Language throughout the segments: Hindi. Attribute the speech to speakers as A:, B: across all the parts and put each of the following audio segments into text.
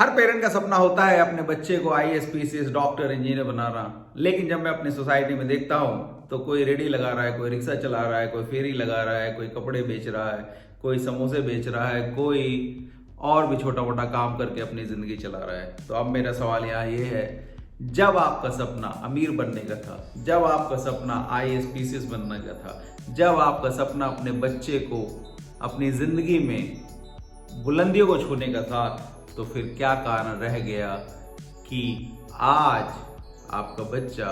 A: हर पेरेंट का सपना होता है अपने बच्चे को आईएएस, पीसीएस, डॉक्टर, इंजीनियर बनाना। लेकिन जब मैं अपनी सोसाइटी में देखता हूँ तो कोई रेडी लगा रहा है, कोई रिक्शा चला रहा है, कोई फेरी लगा रहा है, कोई कपड़े बेच रहा है, कोई समोसे बेच रहा है, कोई और भी छोटा मोटा काम करके अपनी जिंदगी चला रहा है। तो अब मेरा सवाल यहाँ ये है, जब आपका सपना अमीर बनने का था, जब आपका सपना आईएएस, पीसीएस बनने का था, जब आपका सपना अपने बच्चे को अपनी जिंदगी में बुलंदियों को छूने का था, तो फिर क्या कारण रह गया कि आज आपका बच्चा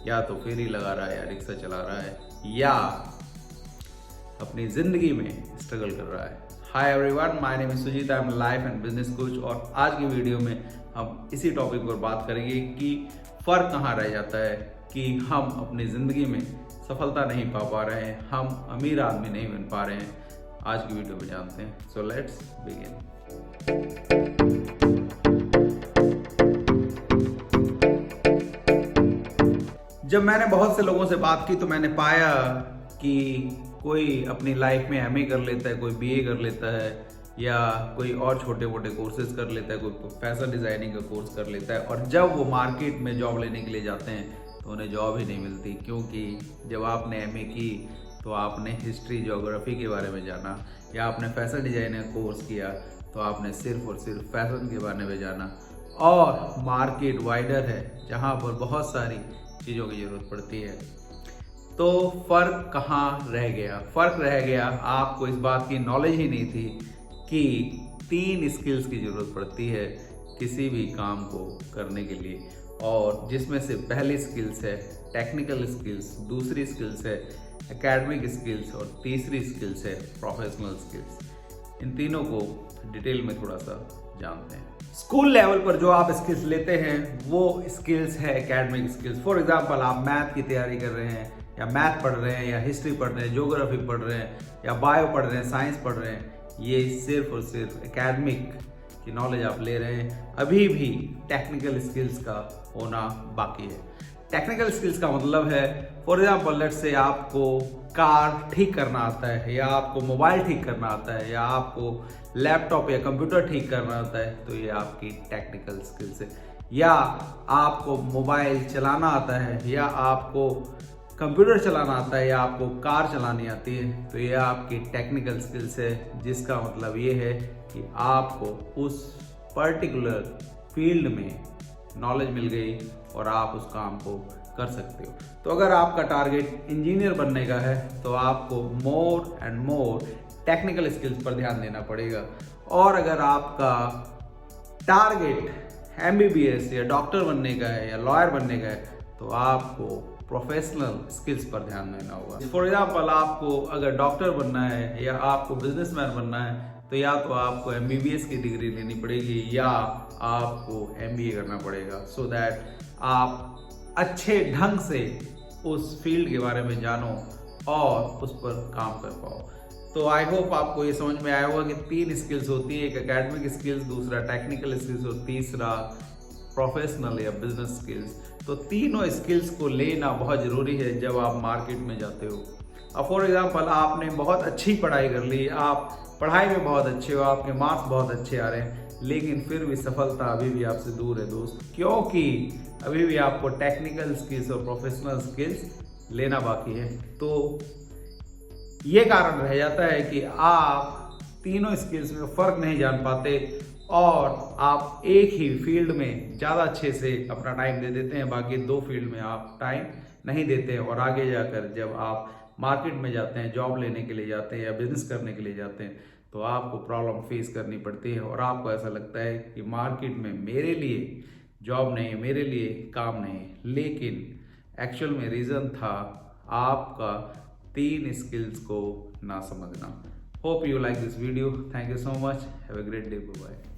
A: या तो फेरी लगा रहा है या रिक्शा चला रहा है या अपनी जिंदगी में स्ट्रगल कर रहा है। Hi everyone, my name is Sujeet, I am life and business coach. और आज की वीडियो में हम इसी टॉपिक पर बात करेंगे कि फर्क कहाँ रह जाता है कि हम अपनी जिंदगी में सफलता नहीं पा रहे हैं, हम अमीर आदमी नहीं बन पा रहे हैं। आज की वीडियो में जानते हैं। So let's begin. जब मैंने बहुत से लोगों से बात की तो मैंने पाया कि कोई अपनी लाइफ में एमए कर लेता है, कोई बीए कर लेता है, या कोई और छोटे मोटे कोर्सेज कर लेता है, कोई फैशन डिजाइनिंग का कोर्स कर लेता है, और जब वो मार्केट में जॉब लेने के लिए जाते हैं तो उन्हें जॉब ही नहीं मिलती। क्योंकि जब आपने एमए की तो आपने हिस्ट्री, ज्योग्राफी के बारे में जाना, या आपने फैशन डिजाइनिंग कोर्स किया तो आपने सिर्फ और सिर्फ फैशन के बारे में जाना। और मार्केट वाइडर है जहाँ पर बहुत सारी चीज़ों की ज़रूरत पड़ती है। तो फ़र्क कहाँ रह गया? फ़र्क रह गया, आपको इस बात की नॉलेज ही नहीं थी कि 3 स्किल्स की ज़रूरत पड़ती है किसी भी काम को करने के लिए। और जिसमें से पहली स्किल्स है टेक्निकल स्किल्स, दूसरी स्किल्स है एकेडमिक स्किल्स, और तीसरी स्किल्स है प्रोफेशनल स्किल्स। इन तीनों को डिटेल में थोड़ा सा जानते हैं। स्कूल लेवल पर जो आप स्किल्स लेते हैं वो स्किल्स है एकेडमिक स्किल्स। फॉर एग्जांपल, आप मैथ की तैयारी कर रहे हैं, या मैथ पढ़ रहे हैं, या हिस्ट्री पढ़ रहे हैं, ज्योग्राफी पढ़ रहे हैं, या बायो पढ़ रहे हैं, साइंस पढ़ रहे हैं, ये सिर्फ और सिर्फ एकेडमिक की नॉलेज आप ले रहे हैं। अभी भी टेक्निकल स्किल्स का होना बाकी है। टेक्निकल स्किल्स का मतलब है, फॉर एग्जाम्पल लेट्स से आपको कार ठीक करना आता है, या आपको मोबाइल ठीक करना आता है, या आपको लैपटॉप या कंप्यूटर ठीक करना आता है, तो ये आपकी टेक्निकल स्किल्स है। या आपको मोबाइल चलाना आता है, या आपको कंप्यूटर चलाना आता है, या आपको कार चलानी आती है, तो ये आपकी टेक्निकल स्किल्स है। जिसका मतलब ये है कि आपको उस पर्टिकुलर फील्ड में नॉलेज मिल गई और आप उस काम को कर सकते हो। तो अगर आपका टारगेट इंजीनियर बनने का है तो आपको more and more technical skills पर ध्यान देना पड़ेगा। और अगर आपका टारगेट एमबीबीएस या डॉक्टर बनने का है, या लॉयर बनने का है, तो आपको प्रोफेशनल स्किल्स पर ध्यान देना होगा। फॉर एग्जाम्पल, आपको अगर डॉक्टर बनना है या आपको बिजनेसमैन बनना है तो या तो आपको एमबीबीएस की डिग्री लेनी पड़ेगी या आपको एमबीए करना पड़ेगा, सो दैट आप अच्छे ढंग से उस फील्ड के बारे में जानो और उस पर काम कर पाओ। तो आई होप आपको ये समझ में आया होगा कि 3 स्किल्स होती है, एक एकेडमिक स्किल्स, दूसरा टेक्निकल स्किल्स, और तीसरा प्रोफेशनल या बिजनेस स्किल्स। तो तीनों स्किल्स को लेना बहुत ज़रूरी है जब आप मार्केट में जाते हो। अब फॉर एग्जांपल, आपने बहुत अच्छी पढ़ाई कर ली, आप पढ़ाई में बहुत अच्छे हो, आपके मार्क्स बहुत अच्छे आ रहे हैं, लेकिन फिर भी सफलता अभी भी आपसे दूर है दोस्त। क्योंकि अभी भी आपको टेक्निकल स्किल्स और प्रोफेशनल स्किल्स लेना बाकी है। तो ये कारण रह जाता है कि आप तीनों स्किल्स में फ़र्क नहीं जान पाते और आप एक ही फील्ड में ज़्यादा अच्छे से अपना टाइम दे देते हैं, बाकी 2 फील्ड में आप टाइम नहीं देते हैं। और आगे जाकर जब आप मार्केट में जाते हैं, जॉब लेने के लिए जाते हैं, या बिजनेस करने के लिए जाते हैं, तो आपको प्रॉब्लम फेस करनी पड़ती है। और आपको ऐसा लगता है कि मार्केट में मेरे लिए जॉब नहीं है, मेरे लिए काम नहीं है। लेकिन एक्चुअल में रीज़न था आपका 3 स्किल्स को ना समझना। Hope you like this video. Thank you so much. Have a great day. Bye.